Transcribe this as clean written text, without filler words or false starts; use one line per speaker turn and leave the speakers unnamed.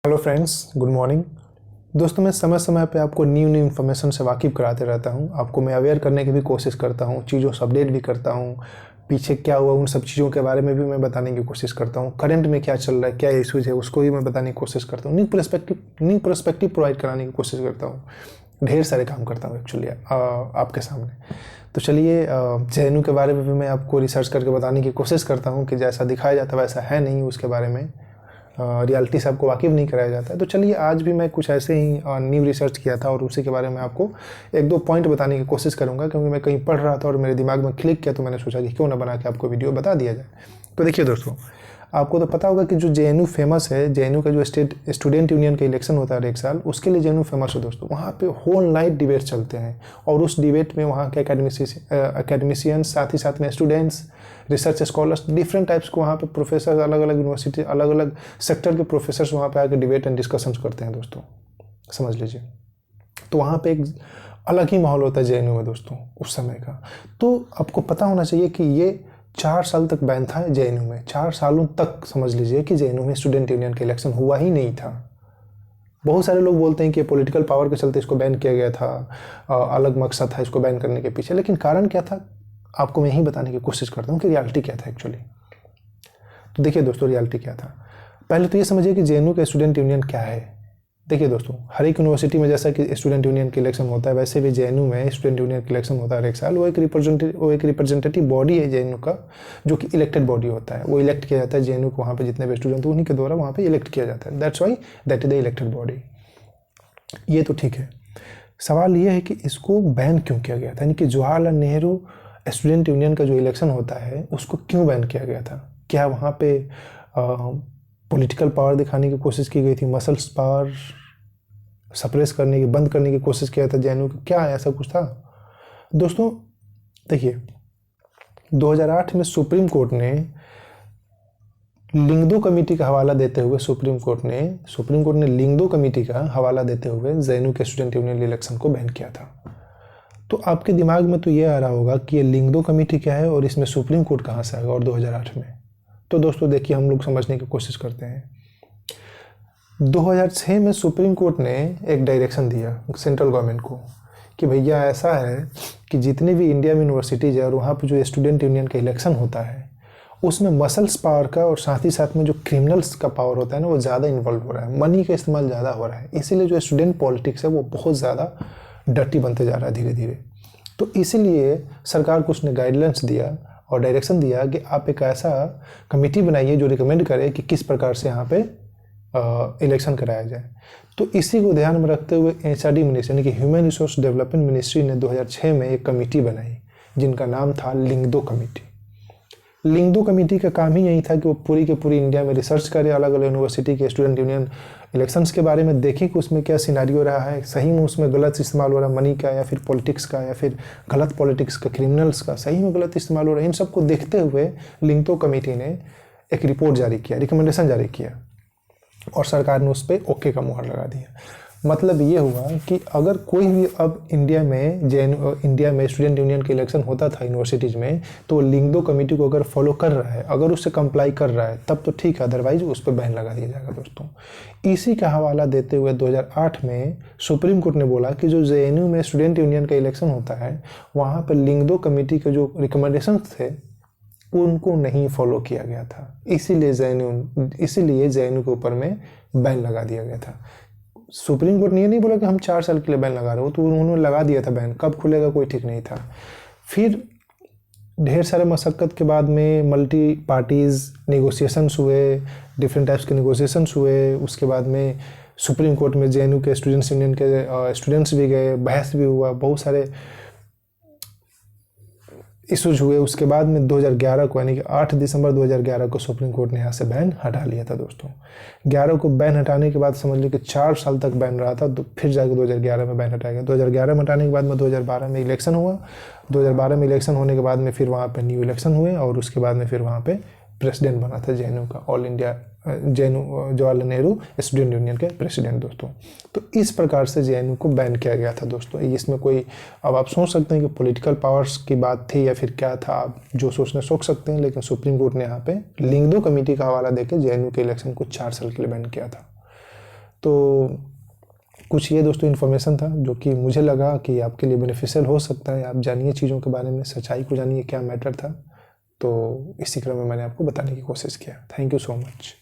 Hello friends, good morning. दोस्तों, मैं समय समय पे आपको न्यू इन्फॉर्मेशन से वाकिफ़ कराते रहता हूँ। आपको मैं अवेयर करने की भी कोशिश करता हूँ, चीज़ों से अपडेट भी करता हूँ। पीछे क्या हुआ उन सब चीज़ों के बारे में भी मैं बताने की कोशिश करता हूँ। करंट में क्या चल रहा है, क्या इश्यूज है, उसको भी मैं बताने की कोशिश करता हूँ। न्यू पर्सपेक्टिव प्रोवाइड कराने की कोशिश करता हूँ। ढेर सारे काम करता हूँ एक्चुअली आपके सामने। तो चलिए, जेएनयू के बारे में भी मैं आपको रिसर्च करके बताने की कोशिश करता हूँ कि जैसा दिखाया जाता है वैसा है नहीं, उसके बारे में रियलिटी से आपको वाकिफ़ नहीं कराया जाता है। तो चलिए, आज भी मैं कुछ ऐसे ही न्यू रिसर्च किया था और उसी के बारे में आपको एक दो पॉइंट बताने की कोशिश करूंगा, क्योंकि मैं कहीं पढ़ रहा था और मेरे दिमाग में क्लिक किया, तो मैंने सोचा कि क्यों ना बना के आपको वीडियो बता दिया जाए। तो देखिए दोस्तों, आपको तो पता होगा कि जो जेएनयू फेमस है, जेएनयू का जो स्टूडेंट यूनियन का इलेक्शन होता है हर एक साल, उसके लिए जेएनयू फेमस है दोस्तों। वहाँ पे होल नाइट डिबेट चलते हैं और उस डिबेट में वहाँ के एकेडमिशियंस, साथ ही साथ में students, research scholars, different types को वहाँ पे प्रोफेसर, अलग अलग यूनिवर्सिटी, अलग अलग सेक्टर के प्रोफेसर्स वहाँ पे आकर डिबेट एंड डिस्कशंस करते हैं दोस्तों, समझ लीजिए। तो वहाँ पे एक अलग ही माहौल होता है जेएनयू में दोस्तों उस समय का। तो आपको पता होना चाहिए कि ये 4 साल तक बैन था जेएनयू में। 4 सालों तक समझ लीजिए कि जेएनयू में स्टूडेंट यूनियन का इलेक्शन हुआ ही नहीं था। बहुत सारे लोग बोलते हैं कि पॉलिटिकल पावर के चलते इसको बैन किया गया था, अलग मकसद था इसको बैन करने के पीछे, लेकिन कारण क्या था आपको मैं यही बताने की कोशिश करता हूँ कि रियलिटी क्या था एक्चुअली। तो देखिए दोस्तों, रियलिटी क्या था। पहले तो ये समझिए कि जेएनयू का स्टूडेंट यूनियन क्या है। देखिए दोस्तों, हर एक यूनिवर्सिटी में जैसा कि स्टूडेंट यूनियन का इलेक्शन होता है, वैसे भी जेएनयू में स्टूडेंट यूनियन का इलेक्शन होता है हर एक साल। वो एक रिप्रेजेंटेटिव बॉडी है जेएनयू का, जो कि इलेक्टेड बॉडी होता है। वो इलेक्ट किया जाता है जेएनयू को, वहाँ पे जितने भी स्टूडेंट हैं उन्हीं के द्वारा वहाँ पे इलेक्ट किया जाता है। That's why that is the elected body. ये तो ठीक है। सवाल ये है कि इसको बैन क्यों किया गया था, यानी कि जवाहरलाल नेहरू स्टूडेंट यूनियन का जो इलेक्शन होता है उसको क्यों बैन किया गया था। क्या वहाँ पे पॉलिटिकल पावर दिखाने की कोशिश की गई थी, मसल्स पावर सप्रेस करने की, बंद करने की कोशिश किया था जेएनयू का, क्या ऐसा कुछ था दोस्तों? देखिए, 2008 में सुप्रीम कोर्ट ने लिंगदो कमेटी का हवाला देते हुए लिंगदो कमेटी का हवाला देते हुए जेएनयू के स्टूडेंट यूनियन इलेक्शन को बैन किया था। तो आपके दिमाग में तो ये आ रहा होगा कि ये लिंगदो कमेटी क्या है और इसमें सुप्रीम कोर्ट कहाँ से आएगा और 2008 में। तो दोस्तों देखिए, हम लोग समझने की कोशिश करते हैं। 2006 में सुप्रीम कोर्ट ने एक डायरेक्शन दिया सेंट्रल गवर्नमेंट को कि भैया ऐसा है कि जितनी भी इंडिया में यूनिवर्सिटीज़ है और वहाँ पर जो स्टूडेंट यूनियन का इलेक्शन होता है उसमें मसल्स पावर का और साथ ही साथ में जो क्रिमिनल्स का पावर होता है ना, वो ज़्यादा इन्वॉल्व हो रहा है, मनी का इस्तेमाल ज़्यादा हो रहा है। इसीलिए जो स्टूडेंट पॉलिटिक्स है वो बहुत ज़्यादा डर्टी बनते जा रहा है धीरे धीरे। तो इसीलिए सरकार को उसने गाइडलाइंस दिया और डायरेक्शन दिया कि आप एक ऐसा कमेटी बनाइए जो रिकमेंड करे कि किस प्रकार से यहाँ पे इलेक्शन कराया जाए। तो इसी को ध्यान में रखते हुए एचआरडी मिनिस्ट्री यानी कि ह्यूमन रिसोर्स डेवलपमेंट मिनिस्ट्री ने 2006 में एक कमेटी बनाई जिनका नाम था लिंगदो कमेटी। लिंगदो कमेटी का काम ही यही था कि वो पूरी के पूरी इंडिया में रिसर्च करे, अलग अलग यूनिवर्सिटी के स्टूडेंट यूनियन इलेक्शंस के बारे में देखें कि उसमें क्या सिनारियो रहा है, सही में उसमें गलत इस्तेमाल हो रहा है मनी का, या फिर पॉलिटिक्स का, या फिर गलत पॉलिटिक्स का, क्रिमिनल्स का सही में गलत इस्तेमाल हो रहा है। इन सबको देखते हुए लिंगदो कमेटी ने एक रिपोर्ट जारी किया, रिकमेंडेशन जारी किया और सरकार ने उस पर ओके का मुहर लगा दिया। मतलब ये हुआ कि अगर कोई भी अब इंडिया में स्टूडेंट यूनियन का इलेक्शन होता था यूनिवर्सिटीज़ में, तो लिंगदो कमेटी को अगर फॉलो कर रहा है, अगर उससे कंप्लाई कर रहा है तब तो ठीक है, अदरवाइज उस पर बैन लगा दिया जाएगा दोस्तों। इसी का हवाला देते हुए 2008 में सुप्रीम कोर्ट ने बोला कि जो जेएनयू में स्टूडेंट यूनियन का इलेक्शन होता है वहाँ पर लिंगदो कमेटी के जो रिकमेंडेशन थे उनको नहीं फॉलो किया गया था। इसीलिए जेएनयू के ऊपर में बैन लगा दिया गया था। सुप्रीम कोर्ट ने ये नहीं बोला कि हम 4 साल के लिए बैन लगा रहे हो, तो उन्होंने लगा दिया था बैन, कब खुलेगा कोई ठीक नहीं था। फिर ढेर सारे मशक्क़त के बाद में मल्टी पार्टीज़ नेगोशिएशंस हुए, डिफरेंट टाइप्स के नेगोशिएशंस हुए। उसके बाद में सुप्रीम कोर्ट में जेएनयू के स्टूडेंट्स यूनियन के स्टूडेंट्स भी गए, बहस भी हुआ, बहुत सारे इशूज हुए। उसके बाद में 2011 को यानी कि 8 दिसंबर 2011 को सुप्रीम कोर्ट ने यहाँ से बैन हटा लिया था दोस्तों। 11 को बैन हटाने के बाद समझ लीजिए कि 4 साल तक बैन रहा था, तो फिर जाकर 2011 में बैन हटाया गया। 2011 में हटाने के बाद में 2012 में इलेक्शन हुआ। 2012 में इलेक्शन होने के बाद में फिर वहाँ पे न्यू इलेक्शन हुए और उसके बाद में फिर वहाँ पे प्रेसिडेंट बना था जेएनयू का, all India Jawaharlal Nehru student union के प्रेसिडेंट दोस्तों। तो इस प्रकार से जेएनयू को बैन किया गया था दोस्तों। इसमें कोई, अब आप सोच सकते हैं कि पॉलिटिकल पावर्स की बात थी या फिर क्या था, आप जो सोचना सोच सकते हैं, लेकिन सुप्रीम कोर्ट ने यहाँ पे लिंगदो कमेटी का हवाला देकर जेएनयू के इलेक्शन को 4 साल के लिए बैन किया था। तो कुछ ये दोस्तों इन्फॉर्मेशन था जो कि मुझे लगा कि आपके लिए बेनिफिशियल हो सकता है। आप जानिए चीज़ों के बारे में, सच्चाई को जानिए क्या मैटर था। तो इसी क्रम में मैंने आपको बताने की कोशिश किया। Thank you so much.